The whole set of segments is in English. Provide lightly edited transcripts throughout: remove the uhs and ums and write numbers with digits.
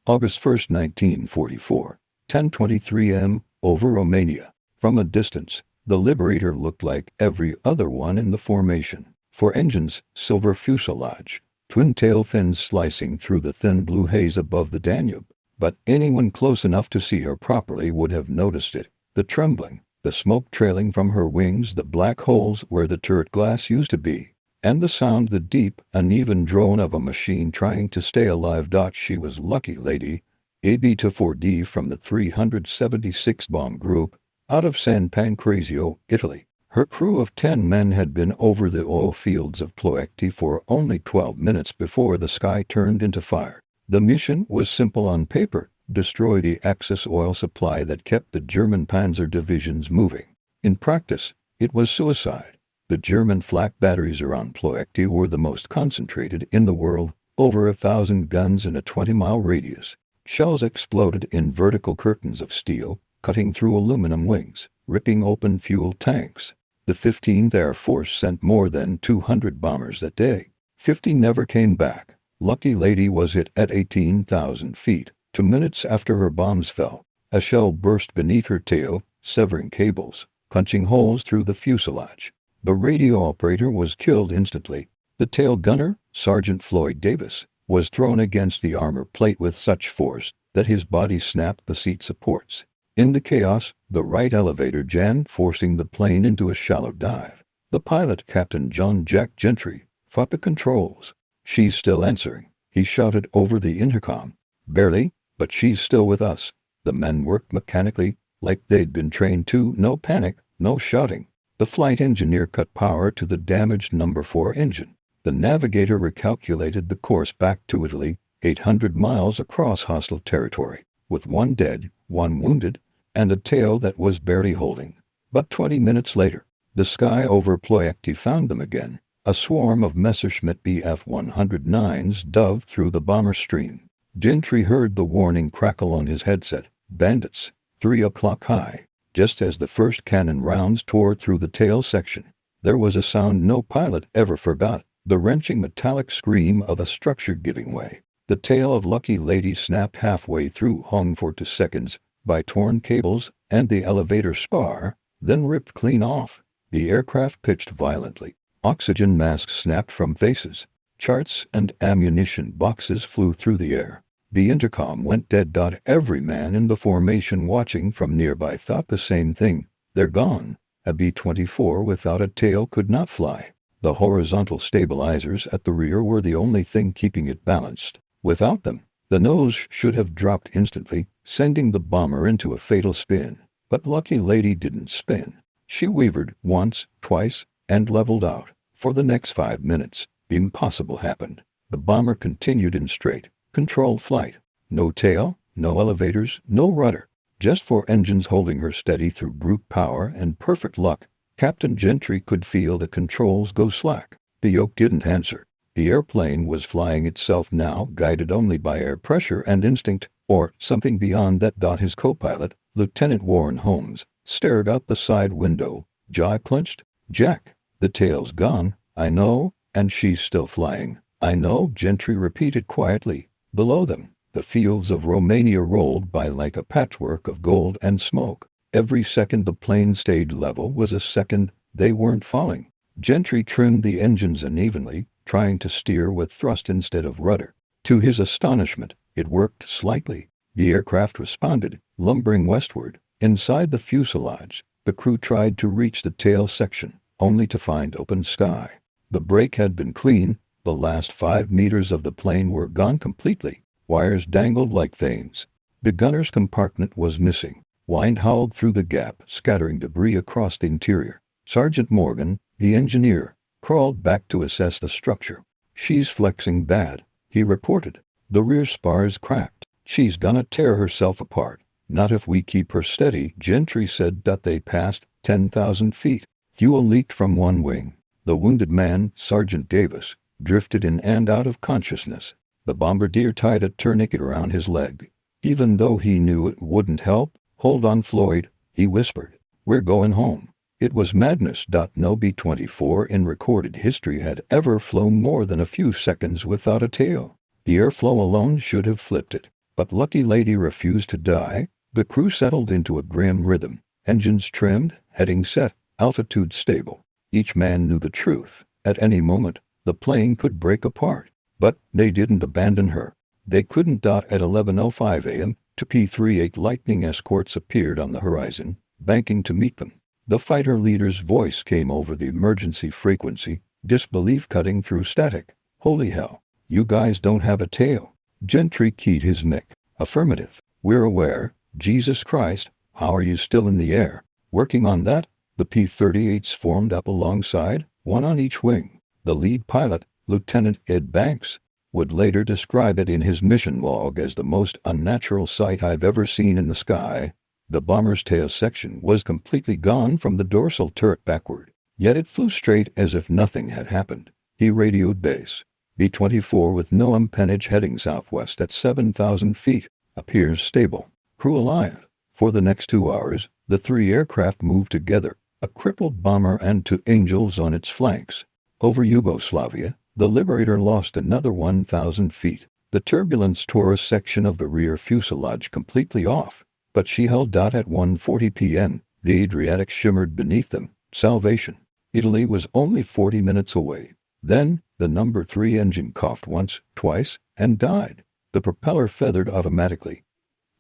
August 1, 1944, 10:23 m. over Romania. From a distance, the Liberator looked like every other one in the formation. Four engines, silver fuselage, twin tail fins slicing through the thin blue haze above the Danube. But anyone close enough to see her properly would have noticed it. The trembling, the smoke trailing from her wings, the black holes where the turret glass used to be, and the sound, the deep, uneven drone of a machine trying to stay alive. She was Lucky Lady, a B-24D from the 376 bomb group, out of San Pancrazio, Italy. Her crew of 10 men had been over the oil fields of Ploiești for only 12 minutes before the sky turned into fire. The mission was simple on paper: destroy the excess oil supply that kept the German panzer divisions moving. In practice, it was suicide. The German flak batteries around Ploiești were the most concentrated in the world, over 1,000 guns in a 20-mile radius. Shells exploded in vertical curtains of steel, cutting through aluminum wings, ripping open fuel tanks. The 15th Air Force sent more than 200 bombers that day. 50 never came back. Lucky Lady was hit at 18,000 feet. 2 minutes after her bombs fell, a shell burst beneath her tail, severing cables, punching holes through the fuselage. The radio operator was killed instantly. The tail gunner, Sergeant Floyd Davis, was thrown against the armor plate with such force that his body snapped the seat supports. In the chaos, the right elevator jammed, forcing the plane into a shallow dive. The pilot, Captain John Jack Gentry, fought the controls. "She's still answering," he shouted over the intercom. "Barely, but she's still with us." The men worked mechanically, like they'd been trained to. No panic, no shouting. The flight engineer cut power to the damaged number 4 engine. The navigator recalculated the course back to Italy, 800 miles across hostile territory, with 1 dead, 1 wounded, and a tail that was barely holding. But 20 minutes later, the sky over Ploiești found them again. A swarm of Messerschmitt Bf-109s dove through the bomber stream. Gentry heard the warning crackle on his headset. Bandits, 3 o'clock high. Just as the first cannon rounds tore through the tail section, there was a sound no pilot ever forgot: the wrenching metallic scream of a structure giving way. The tail of Lucky Lady snapped halfway through, hung for 2 seconds by torn cables and the elevator spar, then ripped clean off. The aircraft pitched violently. Oxygen masks snapped from faces. Charts and ammunition boxes flew through the air. The intercom went dead. Every man in the formation watching from nearby thought the same thing: they're gone. A B-24 without a tail could not fly. The horizontal stabilizers at the rear were the only thing keeping it balanced. Without them, the nose should have dropped instantly, sending the bomber into a fatal spin. But Lucky Lady didn't spin. She wavered once, twice, and leveled out. For the next 5 minutes, the impossible happened. The bomber continued in straight, controlled flight. No tail, no elevators, no rudder. Just 4 engines holding her steady through brute power and perfect luck. Captain Gentry could feel the controls go slack. The yoke didn't answer. The airplane was flying itself now, guided only by air pressure and instinct, or something beyond that. His co-pilot, Lieutenant Warren Holmes, stared out the side window, jaw clenched. "Jack, the tail's gone." "I know, and she's still flying." "I know," Gentry repeated quietly. Below them, the fields of Romania rolled by like a patchwork of gold and smoke. Every second the plane stayed level was a second they weren't falling. Gentry trimmed the engines unevenly, trying to steer with thrust instead of rudder. To his astonishment, it worked slightly. The aircraft responded, lumbering westward. Inside the fuselage, the crew tried to reach the tail section, only to find open sky. The brake had been clean. The last 5 meters of the plane were gone completely. Wires dangled like things. The gunner's compartment was missing. Wind howled through the gap, scattering debris across the interior. Sergeant Morgan, the engineer, crawled back to assess the structure. "She's flexing bad," he reported. "The rear spar is cracked. She's gonna tear herself apart." "Not if we keep her steady," Gentry said. They passed 10,000 feet. Fuel leaked from one wing. The wounded man, Sergeant Davis, drifted in and out of consciousness. The bombardier tied a tourniquet around his leg. Even though he knew it wouldn't help, "Hold on, Floyd," he whispered. "We're going home." It was madness. No B-24 in recorded history had ever flown more than a few seconds without a tail. The airflow alone should have flipped it. But Lucky Lady refused to die. The crew settled into a grim rhythm. Engines trimmed, heading set, altitude stable. Each man knew the truth. At any moment, the plane could break apart. But they didn't abandon her. They couldn't. At 11:05 a.m., two P-38 Lightning escorts appeared on the horizon, banking to meet them. The fighter leader's voice came over the emergency frequency, disbelief cutting through static. "Holy hell, you guys don't have a tail." Gentry keyed his neck. "Affirmative. We're aware. Jesus Christ, how are you still in the air?" "Working on that." The P-38s formed up alongside, one on each wing. The lead pilot, Lieutenant Ed Banks, would later describe it in his mission log as the most unnatural sight I've ever seen in the sky. The bomber's tail section was completely gone from the dorsal turret backward, yet it flew straight as if nothing had happened. He radioed base. B-24 with no empennage heading southwest at 7,000 feet. Appears stable. Crew alive. For the next 2 hours, the three aircraft moved together, a crippled bomber and two Angels on its flanks. Over Yugoslavia, the Liberator lost another 1,000 feet. The turbulence tore a section of the rear fuselage completely off, but she held. At 1:40 p.m., the Adriatic shimmered beneath them. Salvation. Italy was only 40 minutes away. Then, the number 3 engine coughed once, twice, and died. The propeller feathered automatically.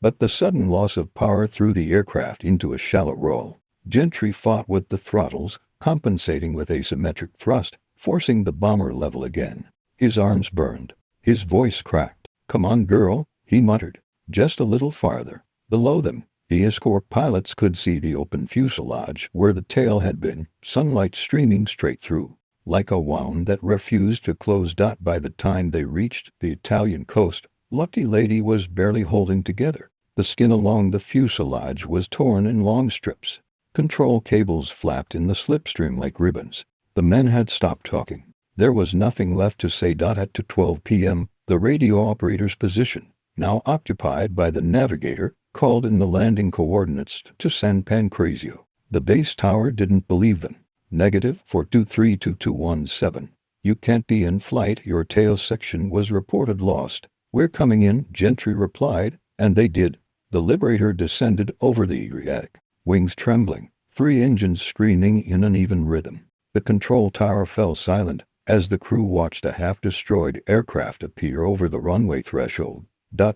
But the sudden loss of power threw the aircraft into a shallow roll. Gentry fought with the throttles, compensating with asymmetric thrust, forcing the bomber level again. His arms burned. His voice cracked. "Come on, girl," he muttered. Just a little farther. Below them, the escort pilots could see the open fuselage where the tail had been, sunlight streaming straight through, like a wound that refused to close. By the time they reached the Italian coast, Lucky Lady was barely holding together. The skin along the fuselage was torn in long strips. Control cables flapped in the slipstream like ribbons. The men had stopped talking. There was nothing left to say. At 2:12 p.m., the radio operator's position, now occupied by the navigator, called in the landing coordinates to San Pancrazio. The base tower didn't believe them. "-4232217. You can't be in flight. Your tail section was reported lost." "We're coming in," Gentry replied, and they did. The Liberator descended over the Adriatic, wings trembling, 3 engines screaming in an even rhythm. The control tower fell silent as the crew watched a half-destroyed aircraft appear over the runway threshold.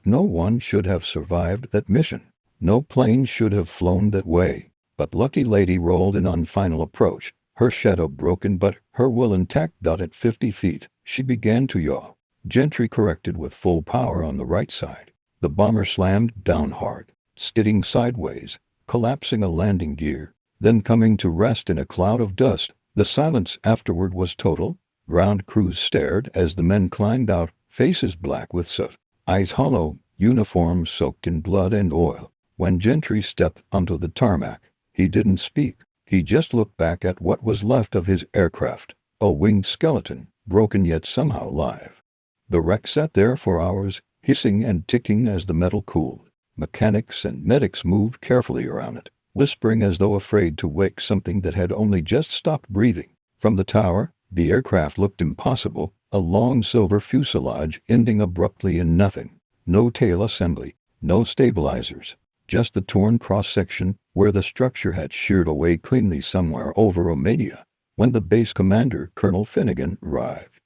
No one should have survived that mission. No plane should have flown that way. But Lucky Lady rolled in on final approach, her shadow broken but her will intact. At 50 feet, she began to yaw. Gentry corrected with full power on the right side. The bomber slammed down hard, skidding sideways, collapsing a landing gear, then coming to rest in a cloud of dust. The silence afterward was total. Ground crews stared as the men climbed out, faces black with soot, eyes hollow, uniforms soaked in blood and oil. When Gentry stepped onto the tarmac, he didn't speak. He just looked back at what was left of his aircraft, a winged skeleton, broken yet somehow alive. The wreck sat there for hours, hissing and ticking as the metal cooled. Mechanics and medics moved carefully around it, whispering as though afraid to wake something that had only just stopped breathing. From the tower, the aircraft looked impossible, a long silver fuselage ending abruptly in nothing. No tail assembly, no stabilizers, just the torn cross-section where the structure had sheared away cleanly somewhere over Romania. When the base commander, Colonel Finnegan, arrived,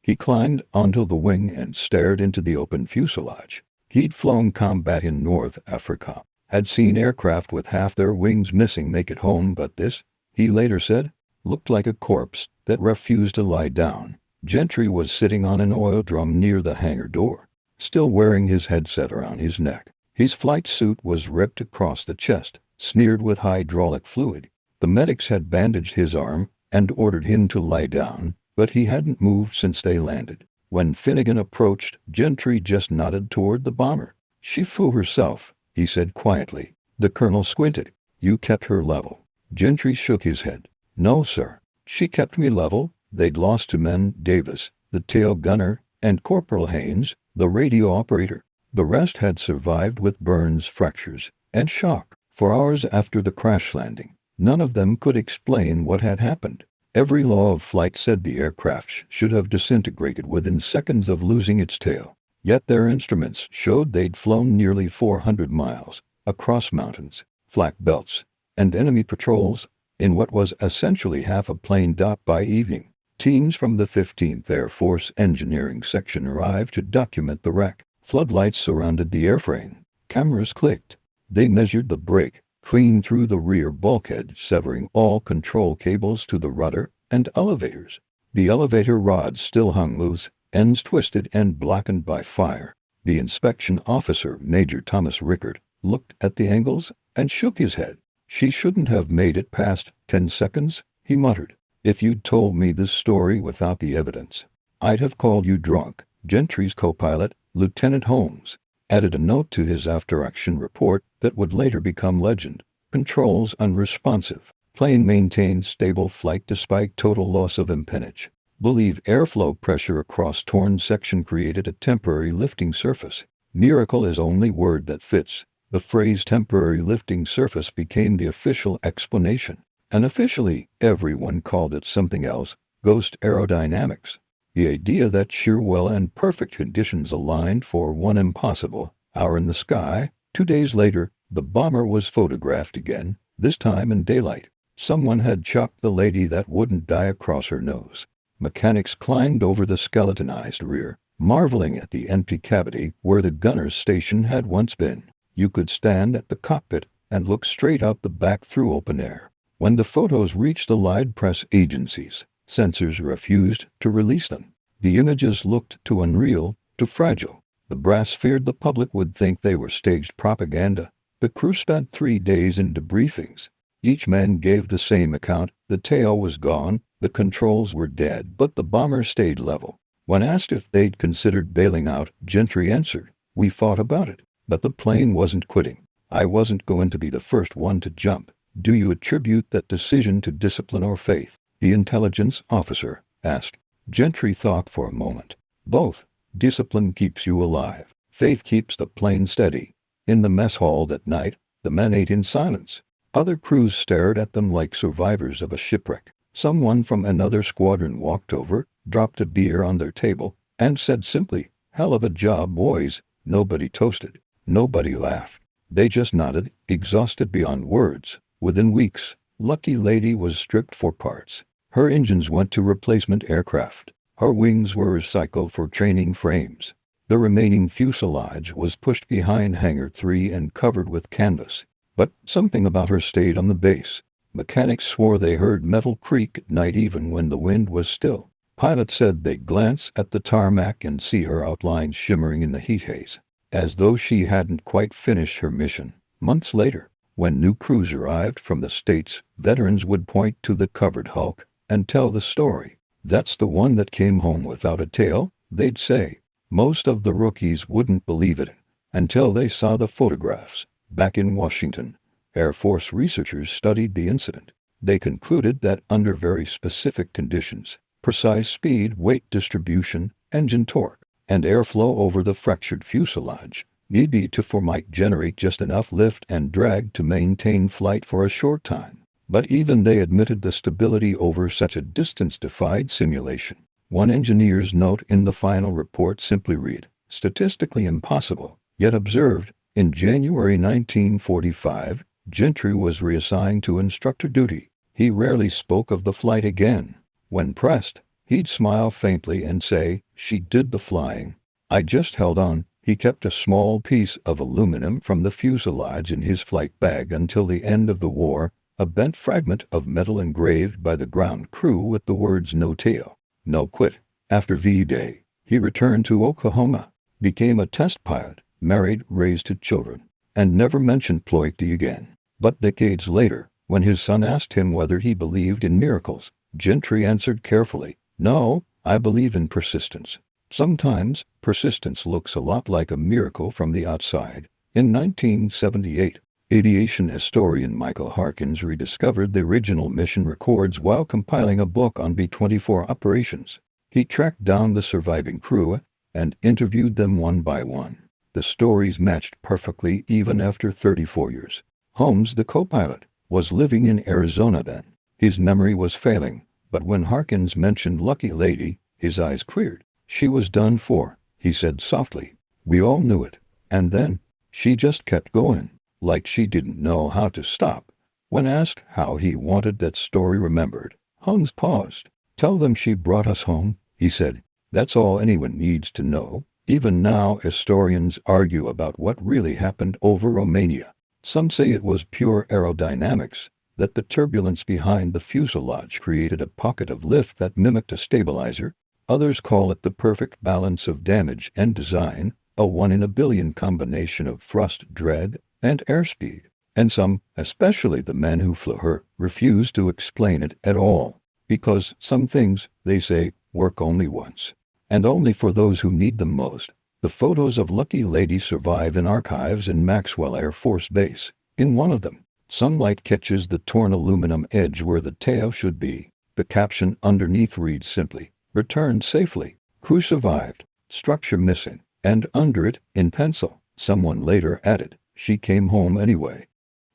he climbed onto the wing and stared into the open fuselage. He'd flown combat in North Africa, had seen aircraft with half their wings missing make it home, but this, he later said, looked like a corpse that refused to lie down. Gentry was sitting on an oil drum near the hangar door, still wearing his headset around his neck. His flight suit was ripped across the chest, smeared with hydraulic fluid. The medics had bandaged his arm and ordered him to lie down, but he hadn't moved since they landed. When Finnegan approached, Gentry just nodded toward the bomber. "She flew herself," he said quietly. The colonel squinted. "You kept her level?" Gentry shook his head. "No, sir. She kept me level." They'd lost 2 men, Davis, the tail gunner, and Corporal Haynes, the radio operator. The rest had survived with burns, fractures, and shock. For hours after the crash landing, none of them could explain what had happened. Every law of flight said the aircraft should have disintegrated within seconds of losing its tail. Yet their instruments showed they'd flown nearly 400 miles, across mountains, flak belts, and enemy patrols, in what was essentially half a plane. By evening, teams from the 15th Air Force Engineering Section arrived to document the wreck. Floodlights surrounded the airframe. Cameras clicked. They measured the break, clean through the rear bulkhead, severing all control cables to the rudder and elevators. The elevator rods still hung loose, ends twisted and blackened by fire. The inspection officer, Major Thomas Rickard, looked at the angles and shook his head. "She shouldn't have made it past 10 seconds, he muttered. "If you'd told me this story without the evidence, I'd have called you drunk." Gentry's co-pilot, Lieutenant Holmes, added a note to his after-action report that would later become legend. "Controls unresponsive. Plane maintained stable flight despite total loss of empennage. Believe airflow pressure across torn section created a temporary lifting surface." Miracle is only word that fits. The phrase temporary lifting surface became the official explanation. Unofficially, everyone called it something else: ghost aerodynamics. The idea that sheer will and perfect conditions aligned for one impossible hour in the sky. 2 days later, the bomber was photographed again, this time in daylight. Someone had chucked the lady that wouldn't die across her nose. Mechanics climbed over the skeletonized rear, marveling at the empty cavity where the gunner's station had once been. You could stand at the cockpit and look straight out the back through open air. When the photos reached the Allied press agencies, censors refused to release them. The images looked too unreal, too fragile. The brass feared the public would think they were staged propaganda. The crew spent 3 days in debriefings. Each man gave the same account: the tail was gone, the controls were dead, but the bomber stayed level. When asked if they'd considered bailing out, Gentry answered, "We thought about it, but the plane wasn't quitting. I wasn't going to be the first one to jump." "Do you attribute that decision to discipline or faith?" the intelligence officer asked. Gentry thought for a moment. "Both. Discipline keeps you alive. Faith keeps the plane steady." In the mess hall that night, the men ate in silence. Other crews stared at them like survivors of a shipwreck. Someone from another squadron walked over, dropped a beer on their table, and said simply, "Hell of a job, boys." Nobody toasted. Nobody laughed. They just nodded, exhausted beyond words. Within weeks, Lucky Lady was stripped for parts. Her engines went to replacement aircraft. Her wings were recycled for training frames. The remaining fuselage was pushed behind Hangar 3 and covered with canvas. But something about her stayed on the base. Mechanics swore they heard metal creak at night even when the wind was still. Pilots said they'd glance at the tarmac and see her outlines shimmering in the heat haze, as though she hadn't quite finished her mission. Months later, when new crews arrived from the States, veterans would point to the covered hulk and tell the story. "That's the one that came home without a tail," they'd say. Most of the rookies wouldn't believe it until they saw the photographs. Back in Washington, Air Force researchers studied the incident. They concluded that under very specific conditions, precise speed, weight distribution, engine torque, and airflow over the fractured fuselage, B-24 might generate just enough lift and drag to maintain flight for a short time. But even they admitted the stability over such a distance defied simulation. One engineer's note in the final report simply read, "Statistically impossible," yet observed. In January 1945, Gentry was reassigned to instructor duty. He rarely spoke of the flight again. When pressed, he'd smile faintly and say, "She did the flying. I just held on." He kept a small piece of aluminum from the fuselage in his flight bag until the end of the war, a bent fragment of metal engraved by the ground crew with the words "No tail, no quit." After V-Day, he returned to Oklahoma, became a test pilot, married, raised 2 children, and never mentioned Ploidy again. But decades later, when his son asked him whether he believed in miracles, Gentry answered carefully, "No, I believe in persistence. Sometimes, persistence looks a lot like a miracle from the outside." In 1978, aviation historian Michael Harkins rediscovered the original mission records while compiling a book on B-24 operations. He tracked down the surviving crew and interviewed them one by one. The stories matched perfectly even after 34 years. Holmes, the co-pilot, was living in Arizona then. His memory was failing, but when Harkins mentioned Lucky Lady, his eyes cleared. "She was done for," he said softly. We all knew it. And then, she just kept going, like she didn't know how to stop. When asked how he wanted that story remembered, Hungs paused. Tell them she brought us home, he said. That's all anyone needs to know. Even now historians argue about what really happened over Romania. Some say it was pure aerodynamics, that the turbulence behind the fuselage created a pocket of lift that mimicked a stabilizer. Others call it the perfect balance of damage and design, a one-in-a-billion combination of thrust, drag, and airspeed. And some, especially the men who flew her, refuse to explain it at all. Because some things, they say, work only once. And only for those who need them most. The photos of Lucky Lady survive in archives in Maxwell Air Force Base. In one of them, sunlight catches the torn aluminum edge where the tail should be. The caption underneath reads simply, "Returned safely. Crew survived. Structure missing." And under it, in pencil, someone later added, "She came home anyway."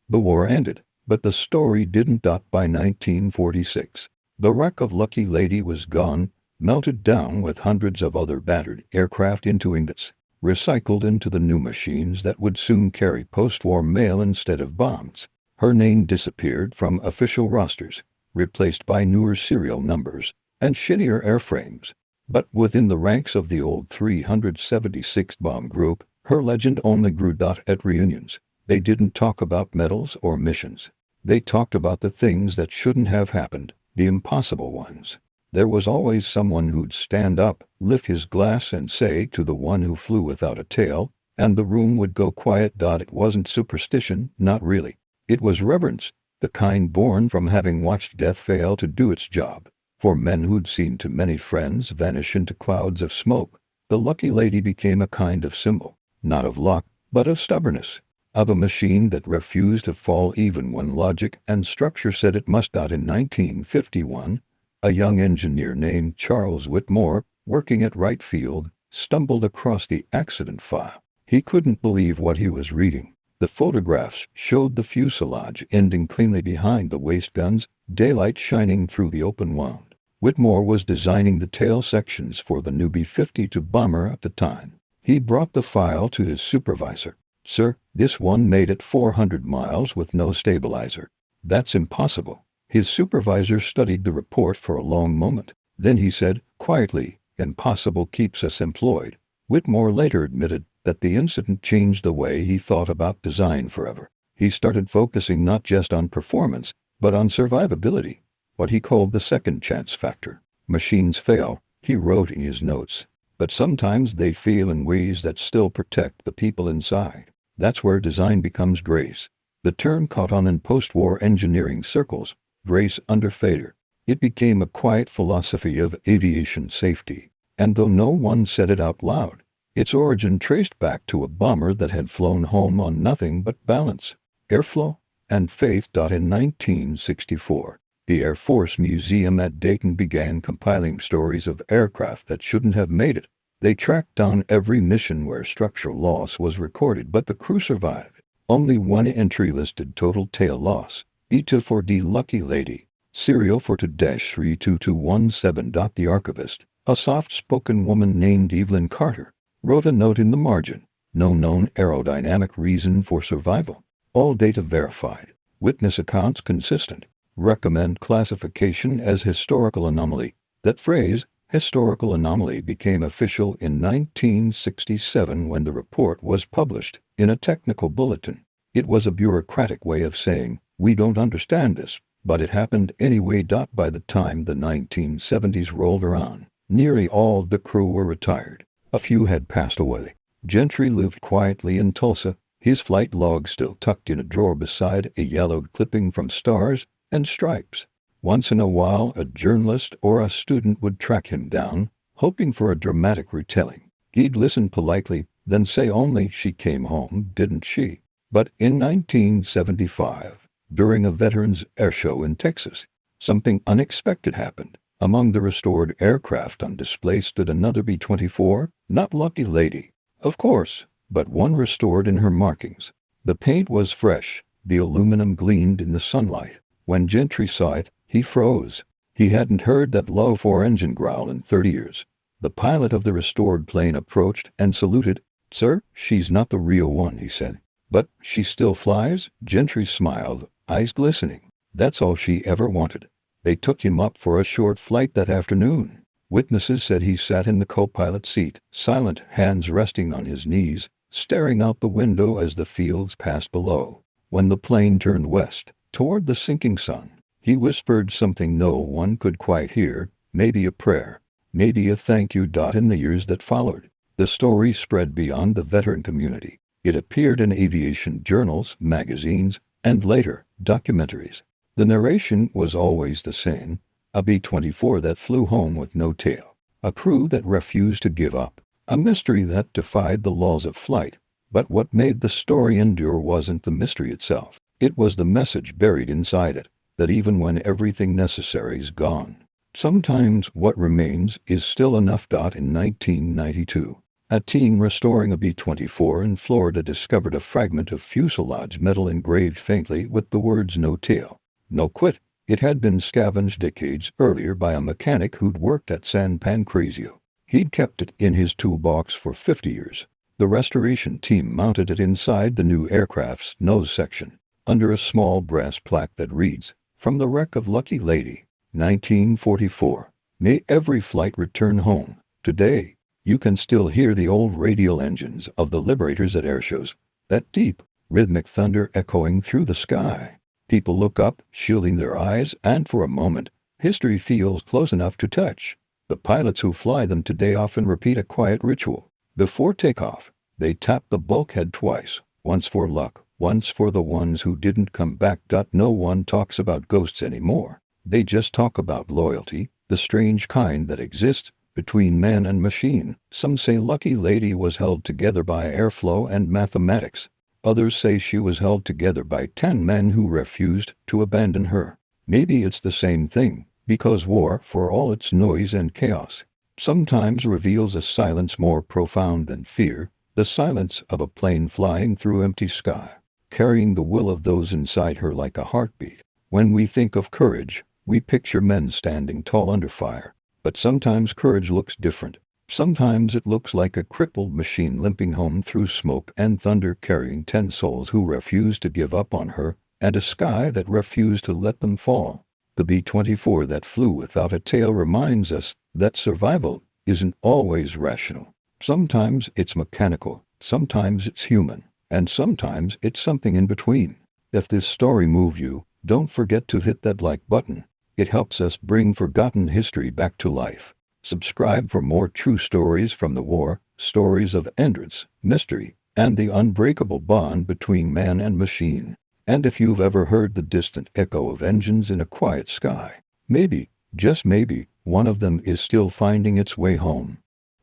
The war ended, but the story didn't. By 1946, the wreck of Lucky Lady was gone, melted down with hundreds of other battered aircraft into ingots, recycled into the new machines that would soon carry post-war mail instead of bombs. Her name disappeared from official rosters, replaced by newer serial numbers and shittier airframes. But within the ranks of the old 376th Bomb Group, her legend only grew. At reunions, they didn't talk about medals or missions. They talked about the things that shouldn't have happened, the impossible ones. There was always someone who'd stand up, lift his glass and say to the one who flew without a tail, and the room would go quiet. It wasn't superstition, not really. It was reverence, the kind born from having watched death fail to do its job. For men who'd seen too many friends vanish into clouds of smoke, the Lucky Lady became a kind of symbol, not of luck, but of stubbornness, of a machine that refused to fall even when logic and structure said it must. In 1951, a young engineer named Charles Whitmore, working at Wright Field, stumbled across the accident file. He couldn't believe what he was reading. The photographs showed the fuselage ending cleanly behind the waist guns, daylight shining through the open wound. Whitmore was designing the tail sections for the new B-52 bomber at the time. He brought the file to his supervisor. "Sir, this one made it 400 miles with no stabilizer. That's impossible." His supervisor studied the report for a long moment. Then he said, quietly, "Impossible keeps us employed." Whitmore later admitted that the incident changed the way he thought about design forever. He started focusing not just on performance, but on survivability, what he called the second chance factor. Machines fail, he wrote in his notes, but sometimes they fail in ways that still protect the people inside. That's where design becomes grace. The term caught on in post-war engineering circles, grace under failure. It became a quiet philosophy of aviation safety. And though no one said it out loud, its origin traced back to a bomber that had flown home on nothing but balance, airflow, and faith. In 1964, the Air Force Museum at Dayton began compiling stories of aircraft that shouldn't have made it. They tracked down every mission where structural loss was recorded but the crew survived. Only one entry listed total tail loss, B-24D Lucky Lady, serial 42-32217. The archivist, a soft-spoken woman named Evelyn Carter, wrote a note in the margin. No known aerodynamic reason for survival. All data verified. Witness accounts consistent. Recommend classification as historical anomaly. That phrase, historical anomaly, became official in 1967 when the report was published in a technical bulletin. It was a bureaucratic way of saying, "We don't understand this, but it happened anyway." By the time the 1970s rolled around, nearly all the crew were retired. A few had passed away. Gentry lived quietly in Tulsa, his flight log still tucked in a drawer beside a yellowed clipping from Stars and Stripes. Once in a while, a journalist or a student would track him down, hoping for a dramatic retelling. He'd listen politely, then say only, "She came home, didn't she?" But in 1975, during a veterans air show in Texas, something unexpected happened. Among the restored aircraft on display stood another B-24, not Lucky Lady, of course, but one restored in her markings. The paint was fresh, the aluminum gleamed in the sunlight. When Gentry saw it, he froze. He hadn't heard that low four-engine growl in 30 years. The pilot of the restored plane approached and saluted. "Sir, she's not the real one," he said. "But she still flies?" Gentry smiled, eyes glistening. "That's all she ever wanted." They took him up for a short flight that afternoon. Witnesses said he sat in the co-pilot seat, silent, hands resting on his knees, staring out the window as the fields passed below. When the plane turned west, toward the sinking sun, he whispered something no one could quite hear, maybe a prayer, maybe a thank you. In the years that followed, the story spread beyond the veteran community. It appeared in aviation journals, magazines, and later, documentaries. The narration was always the same: a B-24 that flew home with no tail, a crew that refused to give up, a mystery that defied the laws of flight. But what made the story endure wasn't the mystery itself. It was the message buried inside it, that even when everything necessary is gone, sometimes what remains is still enough. In 1992, a teen restoring a B-24 in Florida discovered a fragment of fuselage metal engraved faintly with the words "No tail, no quit." It had been scavenged decades earlier by a mechanic who'd worked at San Pancrazio. He'd kept it in his toolbox for 50 years. The restoration team mounted it inside the new aircraft's nose section, under a small brass plaque that reads, "From the wreck of Lucky Lady, 1944. May every flight return home." Today, you can still hear the old radial engines of the Liberators at airshows, that deep, rhythmic thunder echoing through the sky. People look up, shielding their eyes, and for a moment, history feels close enough to touch. The pilots who fly them today often repeat a quiet ritual. Before takeoff, they tap the bulkhead twice, once for luck, once for the ones who didn't come back. No one talks about ghosts anymore. They just talk about loyalty, the strange kind that exists between man and machine. Some say Lucky Lady was held together by airflow and mathematics. Others say she was held together by 10 men who refused to abandon her. Maybe it's the same thing, because war, for all its noise and chaos, sometimes reveals a silence more profound than fear, the silence of a plane flying through empty sky, carrying the will of those inside her like a heartbeat. When we think of courage, we picture men standing tall under fire. But sometimes courage looks different. Sometimes it looks like a crippled machine limping home through smoke and thunder, carrying 10 souls who refused to give up on her, and a sky that refused to let them fall. The B-24 that flew without a tail reminds us that survival isn't always rational. Sometimes it's mechanical, sometimes it's human, and sometimes it's something in between. If this story moved you, don't forget to hit that like button. It helps us bring forgotten history back to life. Subscribe for more true stories from the war, stories of endurance, mystery, and the unbreakable bond between man and machine. And if you've ever heard the distant echo of engines in a quiet sky, maybe, just maybe, one of them is still finding its way home.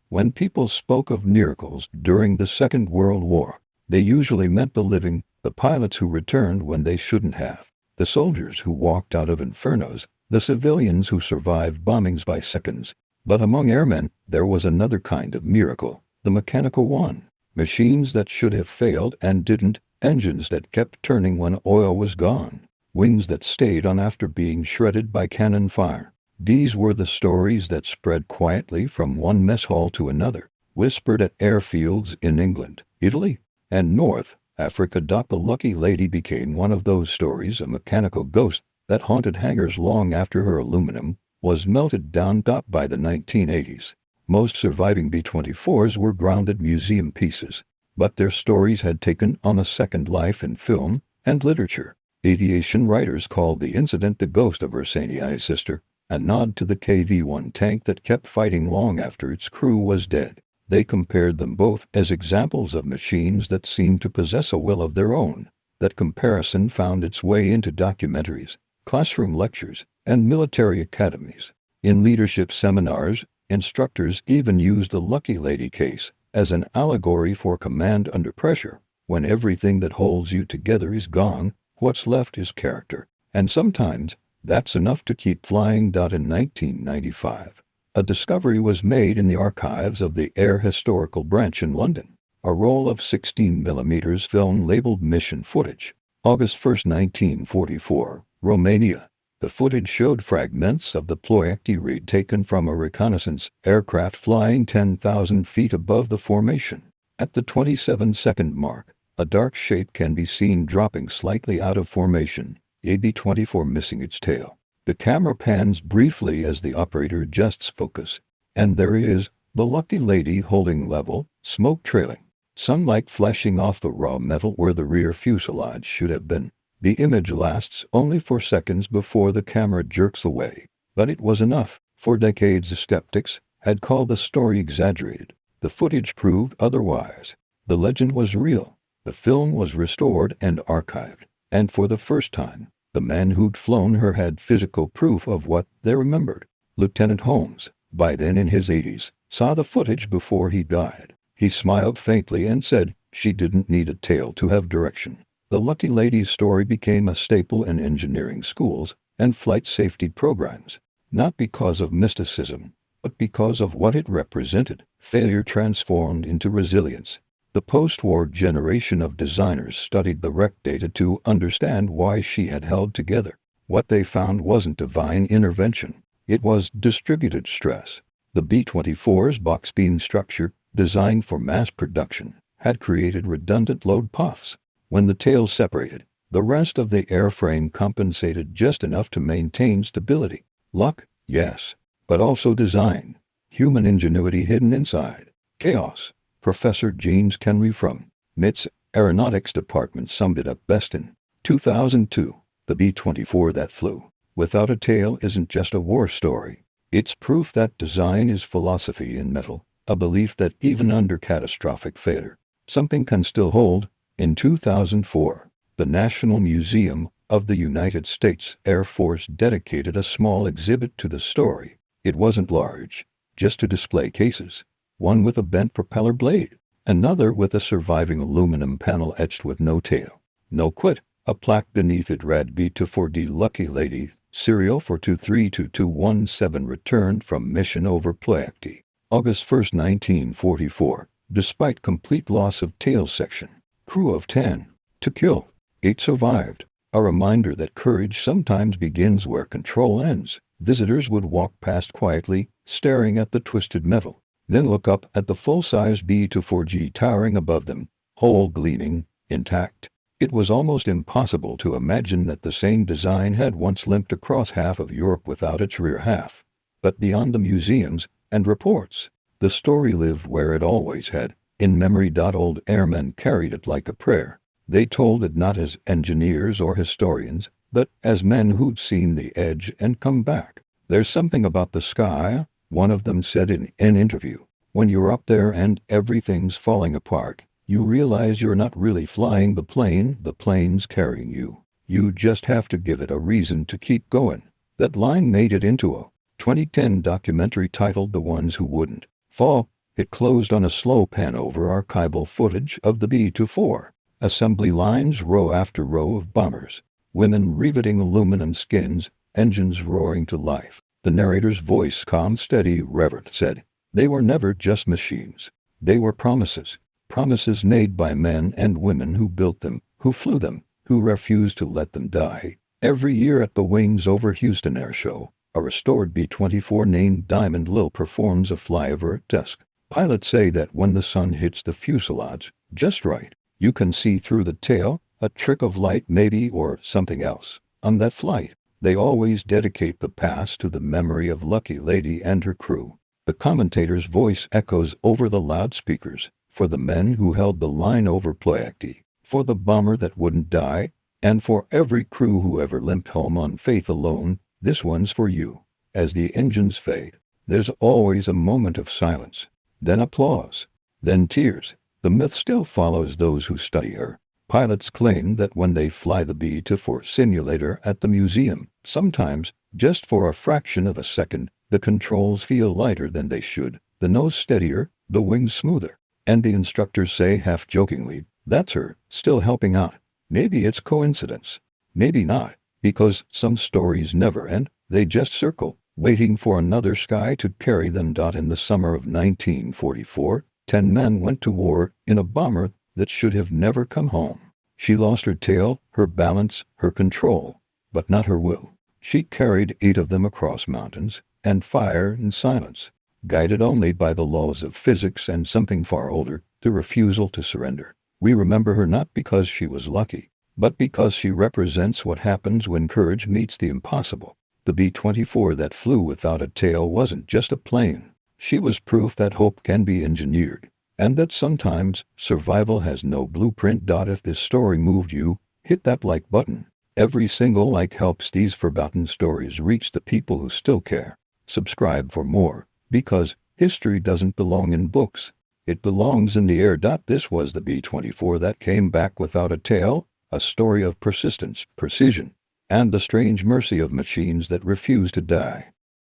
When people spoke of miracles during the Second World War, they usually meant the living, the pilots who returned when they shouldn't have, the soldiers who walked out of infernos, the civilians who survived bombings by seconds. But among airmen, there was another kind of miracle, the mechanical one. Machines that should have failed and didn't, engines that kept turning when oil was gone, wings that stayed on after being shredded by cannon fire. These were the stories that spread quietly from one mess hall to another, whispered at airfields in England, Italy, and North Africa. The Lucky Lady became one of those stories, a mechanical ghost that haunted hangars long after her aluminum was melted down. By the 1980s, most surviving B-24s were grounded museum pieces, but their stories had taken on a second life in film and literature. Aviation writers called the incident the ghost of Ursaniai's sister, a nod to the KV-1 tank that kept fighting long after its crew was dead. They compared them both as examples of machines that seemed to possess a will of their own. That comparison found its way into documentaries, classroom lectures, and military academies. In leadership seminars, instructors even used the Lucky Lady case as an allegory for command under pressure. When everything that holds you together is gone, what's left is character. And sometimes, that's enough to keep flying. In 1995, a discovery was made in the archives of the Air Historical Branch in London. A roll of 16mm film labeled Mission Footage, August 1, 1944, Romania. The footage showed fragments of the Ploiești raid taken from a reconnaissance aircraft flying 10,000 feet above the formation. At the 27-second mark, a dark shape can be seen dropping slightly out of formation, a B-24 missing its tail. The camera pans briefly as the operator adjusts focus, and there he is, the lucky lady holding level, smoke trailing, sunlight flashing off the raw metal where the rear fuselage should have been. The image lasts only for seconds before the camera jerks away, but it was enough. For decades, skeptics had called the story exaggerated. The footage proved otherwise. The legend was real. The film was restored and archived, and for the first time, the man who'd flown her had physical proof of what they remembered. Lieutenant Holmes, by then in his 80s, saw the footage before he died. He smiled faintly and said, "She didn't need a tail to have direction." The lucky lady's story became a staple in engineering schools and flight safety programs, not because of mysticism, but because of what it represented: failure transformed into resilience. The post-war generation of designers studied the wreck data to understand why she had held together. What they found wasn't divine intervention. It was distributed stress. The B-24's box beam structure, designed for mass production, had created redundant load paths. When the tail separated, the rest of the airframe compensated just enough to maintain stability. Luck, yes, but also design. Human ingenuity hidden inside chaos. Professor James Kenry from MIT's Aeronautics Department summed it up best in 2002. The B-24 that flew without a tail isn't just a war story. It's proof that design is philosophy in metal, a belief that even under catastrophic failure, something can still hold. In 2004, the National Museum of the United States Air Force dedicated a small exhibit to the story. It wasn't large, just two display cases, one with a bent propeller blade, another with a surviving aluminum panel etched with no tail, no quit. A plaque beneath it read B-24D Lucky Lady, serial 4232217, returned from mission over Ploiești, August 1, 1944, despite complete loss of tail section. Crew of 10 to kill. 8 survived. A reminder that courage sometimes begins where control ends. Visitors would walk past quietly, staring at the twisted metal, then look up at the full-size B-24G towering above them, whole, gleaming, intact. It was almost impossible to imagine that the same design had once limped across half of Europe without its rear half. But beyond the museums and reports, the story lived where it always had, in memory. Old airmen carried it like a prayer. They told it not as engineers or historians, but as men who'd seen the edge and come back. "There's something about the sky," one of them said in an interview. "When you're up there and everything's falling apart, you realize you're not really flying the plane's carrying you. You just have to give it a reason to keep going." That line made it into a 2010 documentary titled The Ones Who Wouldn't Fall. It closed on a slow pan over archival footage of the B-24 assembly lines, row after row of bombers, women riveting aluminum skins, engines roaring to life. The narrator's voice, calm, steady, reverent, said, "They were never just machines. They were promises. Promises made by men and women who built them, who flew them, who refused to let them die." Every year at the Wings over Houston Air Show, a restored B-24 named Diamond Lil performs a flyover at dusk. Pilots say that when the sun hits the fuselage just right, you can see through the tail, a trick of light maybe, or something else. On that flight, they always dedicate the pass to the memory of Lucky Lady and her crew. The commentator's voice echoes over the loudspeakers: "For the men who held the line over Ploiești, for the bomber that wouldn't die, and for every crew who ever limped home on faith alone, this one's for you." As the engines fade, there's always a moment of silence, then applause, then tears. The myth still follows those who study her. Pilots claim that when they fly the B-24 simulator at the museum, sometimes, just for a fraction of a second, the controls feel lighter than they should, the nose steadier, the wings smoother. And the instructors say half-jokingly, "That's her, still helping out." Maybe it's coincidence. Maybe not, because some stories never end. They just circle, waiting for another sky to carry them. In the summer of 1944, 10 men went to war in a bomber that should have never come home. She lost her tail, her balance, her control, but not her will. She carried 8 of them across mountains and fire in silence, guided only by the laws of physics and something far older, the refusal to surrender. We remember her not because she was lucky, but because she represents what happens when courage meets the impossible. The B-24 that flew without a tail wasn't just a plane. She was proof that hope can be engineered, and that sometimes survival has no blueprint. If this story moved you, hit that like button. Every single like helps these forgotten stories reach the people who still care. Subscribe for more, because history doesn't belong in books. It belongs in the air. This was the B-24 that came back without a tail, a story of persistence, precision, and the strange mercy of machines that refuse to die.